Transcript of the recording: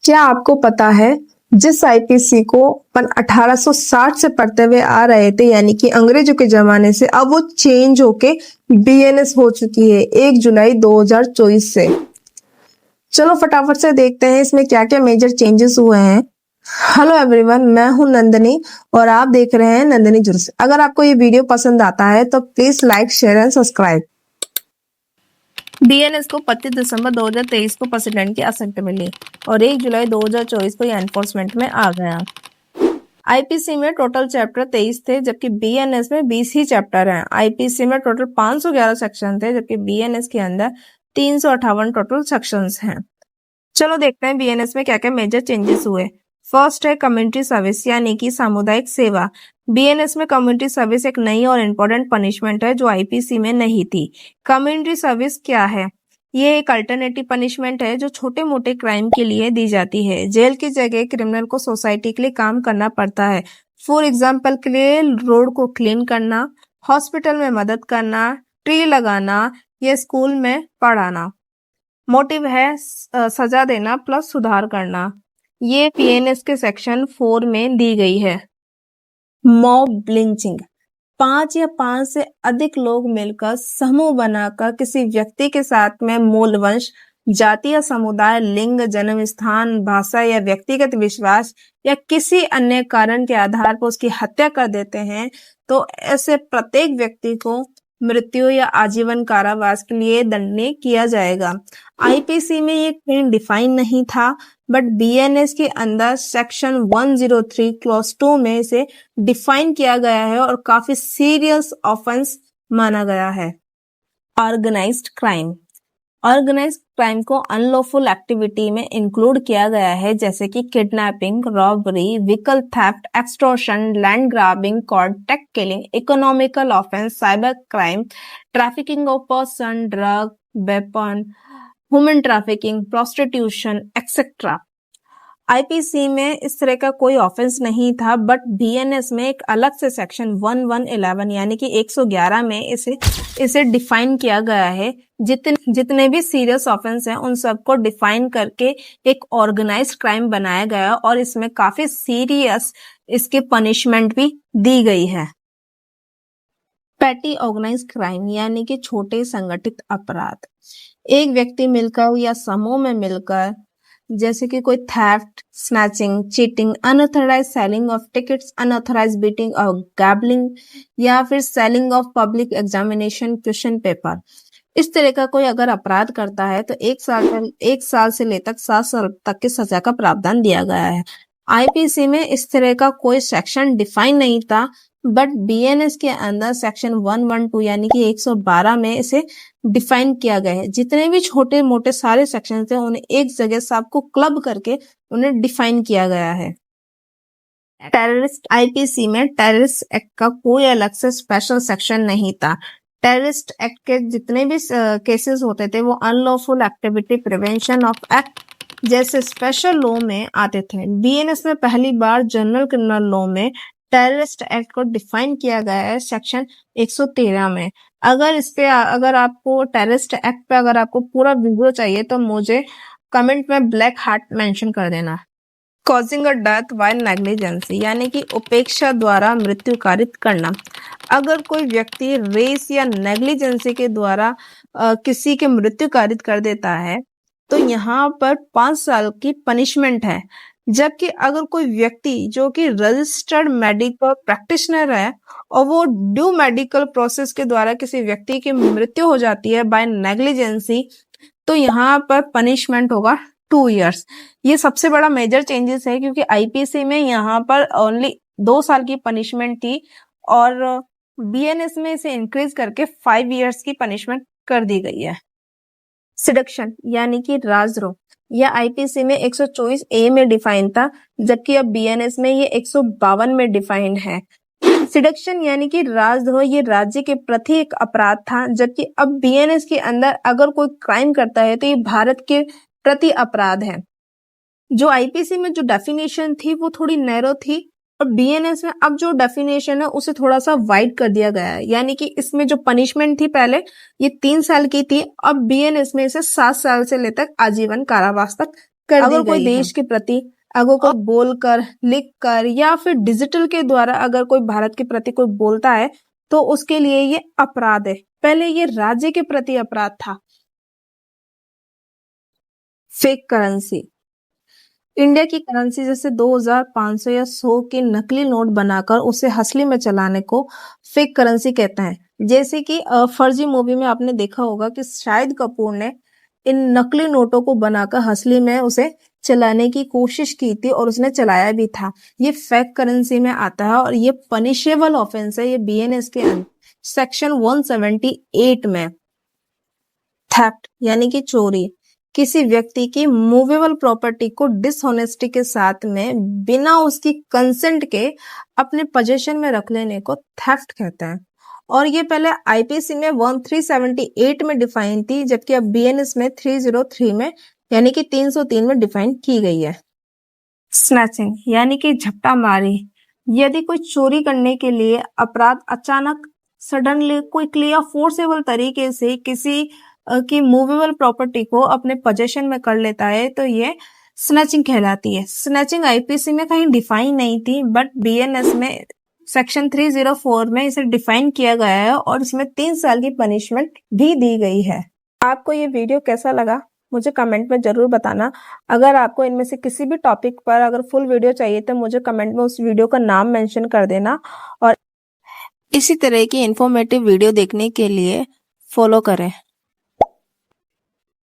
क्या आपको पता है जिस आईपीसी को अपन 1860 से पढ़ते हुए आ रहे थे यानी कि अंग्रेजों के जमाने से, अब वो चेंज होके बीएनएस हो चुकी है 1 जुलाई 2024 से। चलो फटाफट से देखते हैं इसमें क्या क्या मेजर चेंजेस हुए हैं। हेलो एवरीवन, मैं हूं नंदनी और आप देख रहे हैं नंदनी जुर्स। अगर आपको ये वीडियो पसंद आता है तो please like, share and subscribe. BNS को 25 दिसंबर 2023 को प्रेसिडेंट की असेंट मिली और 1 जुलाई 2024 को ये एनफोर्समेंट में आ गया। आईपीसी में टोटल चैप्टर 23 थे जबकि बीएनएस में 20 ही चैप्टर हैं। आईपीसी में टोटल 511 सेक्शन थे जबकि बीएनएस के अंदर 358 टोटल सेक्शंस हैं। चलो देखते हैं बीएनएस में क्या क्या मेजर चेंजेस हुए। फर्स्ट है कम्युनिटी सर्विस यानी कि सामुदायिक सेवा। बीएनएस में कम्युनिटी सर्विस एक नई और इम्पोर्टेंट पनिशमेंट है जो आईपीसी में नहीं थी। कम्युनिटी सर्विस क्या है? ये एक अल्टरनेटिव पनिशमेंट है जो छोटे मोटे क्राइम के लिए दी जाती है। जेल की जगह क्रिमिनल को सोसाइटी के लिए काम करना पड़ता है। फॉर एग्जाम्पल के लिए रोड को क्लीन करना, हॉस्पिटल में मदद करना, ट्री लगाना या स्कूल में पढ़ाना। मोटिव है सजा देना प्लस सुधार करना। ये पीएनएस के सेक्शन 4 में दी गई है। मॉब लिंचिंग, 5 या 5 से अधिक लोग मिलकर समूह बनाकर किसी व्यक्ति के साथ में मूल वंश, जाति या समुदाय, लिंग, जन्म स्थान, भाषा या व्यक्तिगत विश्वास या किसी अन्य कारण के आधार पर उसकी हत्या कर देते हैं तो ऐसे प्रत्येक व्यक्ति को मृत्यु या आजीवन कारावास के लिए दंडनीय किया जाएगा। आईपीसी में ये क्राइम डिफाइन नहीं था बट बीएनएस के अंदर सेक्शन 103 क्लॉज 2 में इसे डिफाइन किया गया है और काफी सीरियस ऑफेंस माना गया है। ऑर्गेनाइज्ड क्राइम, ऑर्गेनाइज्ड क्राइम को अनलॉफुल एक्टिविटी में इंक्लूड किया गया है जैसे कि kidnapping, robbery, vehicle theft, extortion, land grabbing, contract killing, economical offence, cyber crime, trafficking of person, drug, weapon, human trafficking, prostitution etcetera. IPC में इस तरह का कोई ऑफेंस नहीं था बट बीएनएस में एक अलग से सेक्शन 1111 यानी कि 111 में इसे डिफाइन किया गया है। जितने भी सीरियस ऑफेंस हैं उन सबको डिफाइन करके एक ऑर्गेनाइज्ड क्राइम बनाया गया और इसमें काफी सीरियस इसकी पनिशमेंट भी दी गई है। पैटी ऑर्गेनाइज्ड क्राइम यानी कि छोटे संगठित अपराध, एक व्यक्ति मिलकर या समूह में मिलकर जैसे कि कोई theft, snatching, cheating, unauthorized selling of tickets, unauthorized beating और गैबलिंग या फिर selling of public examination question paper, इस तरह का कोई अगर अपराध करता है तो 1 साल से लेकर 7 साल तक की सजा का प्रावधान दिया गया है। आईपीसी में इस तरह का कोई सेक्शन डिफाइन नहीं था बट बीएनएस के अंदर सेक्शन 112 यानी कि 112 में इसे डिफाइन किया गया है। जितने भी छोटे मोटे सारे सेक्शन थे उन्हें एक जगह सबको क्लब करके उन्हें डिफाइन किया गया है। टेररिस्ट, आईपीसी में टेररिस्ट एक्ट का कोई अलग से स्पेशल सेक्शन नहीं था। टेररिस्ट एक्ट के जितने भी केसेस होते थे वो unlawful activity prevention of act जैसे स्पेशल लॉ में आते थे। बीएनएस में पहली बार जनरल क्रिमिनल लॉ में टेररिस्ट एक्ट को डिफाइन किया गया है सेक्शन 113 में। अगर आपको टेररिस्ट एक्ट पे अगर आपको पूरा वीडियो चाहिए तो मुझे कमेंट में ब्लैक हार्ट मेंशन कर देना। Causing a death while negligence यानी कि उपेक्षा द्वारा मृत्यु कारित करना, अगर कोई व्यक्ति रेस या नेग्लिजेंसी के द्वारा किसी के मृत्यु कारित कर देता है तो यहाँ पर 5 साल की पनिशमेंट है। जबकि अगर कोई व्यक्ति जो कि रजिस्टर्ड मेडिकल प्रैक्टिशनर है और वो ड्यू मेडिकल प्रोसेस के द्वारा किसी व्यक्ति की मृत्यु हो जाती है बाय नेग्लिजेंसी तो यहाँ पर पनिशमेंट होगा 2 इयर्स। ये सबसे बड़ा मेजर चेंजेस है क्योंकि आईपीसी में यहाँ पर ओनली 2 साल की पनिशमेंट थी और बीएनएस में इसे इंक्रीज करके 5 इयर्स की पनिशमेंट कर दी गई है। सिडक्शन यानी कि राजद्रोह, यह आईपीसी में 124 ए में डिफाइन था जबकि अब बीएनएस में ये 152 में डिफाइंड है। सिडक्शन यानी कि राजद्रोह ये राज्य के प्रति एक अपराध था जबकि अब बीएनएस के अंदर अगर कोई क्राइम करता है तो ये भारत के प्रति अपराध है। जो आईपीसी में जो डेफिनेशन थी वो थोड़ी नैरो थी और बीएनएस में अब जो डेफिनेशन है उसे थोड़ा सा वाइड कर दिया गया है। यानी कि इसमें जो पनिशमेंट थी पहले ये 3 साल की थी, अब बीएनएस में इसे 7 साल से लेकर आजीवन कारावास तक कर अगर दी कोई गई है। देश के प्रति अगर कोई बोलकर, लिखकर या फिर डिजिटल के द्वारा अगर कोई भारत के प्रति कोई बोलता है तो उसके लिए ये अपराध है। पहले ये राज्य के प्रति अपराध था। Fake currency. इंडिया की करेंसी जैसे 2500 या 100 के नकली नोट बनाकर उसे असली में चलाने को फेक करेंसी कहते हैं। जैसे कि फर्जी मूवी में आपने देखा होगा कि शाहिद कपूर ने इन नकली नोटों को बनाकर असली में उसे चलाने की कोशिश की थी और उसने चलाया भी था। ये फेक करेंसी में आता है और ये पनिशेबल ऑफेंस है। ये बीएनएस के सेक्शन 178 में थेफ्ट यानी कि चोरी, किसी व्यक्ति की मूवेबल प्रॉपर्टी को डिसऑनेस्टी के साथ में बिना उसकी कंसेंट के अपने पोजीशन में रख लेने को थेफ्ट कहते हैं। और ये पहले आईपीसी में 1378 में डिफाइन थी, जबकि अब बीएनएस में 303 में यानी कि 303 में डिफाइन की गई है। स्नैचिंग यानी कि झपटा मारी। यदि कोई चोरी करने के लिए अपराध अचानक सडनली क्विकली या फोर्सेबल तरीके से किसी की मूवेबल प्रॉपर्टी को अपने पोजेशन में कर लेता है तो ये स्नैचिंग कहलाती है। स्नैचिंग आईपीसी में कहीं डिफाइन नहीं थी, बट बीएनएस में सेक्शन 304 में इसे डिफाइन किया गया है और इसमें 3 साल की पनिशमेंट भी दी गई है। आपको ये वीडियो कैसा लगा मुझे कमेंट में जरूर बताना। अगर आपको इनमें से किसी भी टॉपिक पर अगर फुल वीडियो चाहिए तो मुझे कमेंट में उस वीडियो का नाम मेंशन कर देना। और इसी तरह की इंफॉर्मेटिव वीडियो देखने के लिए फॉलो करें।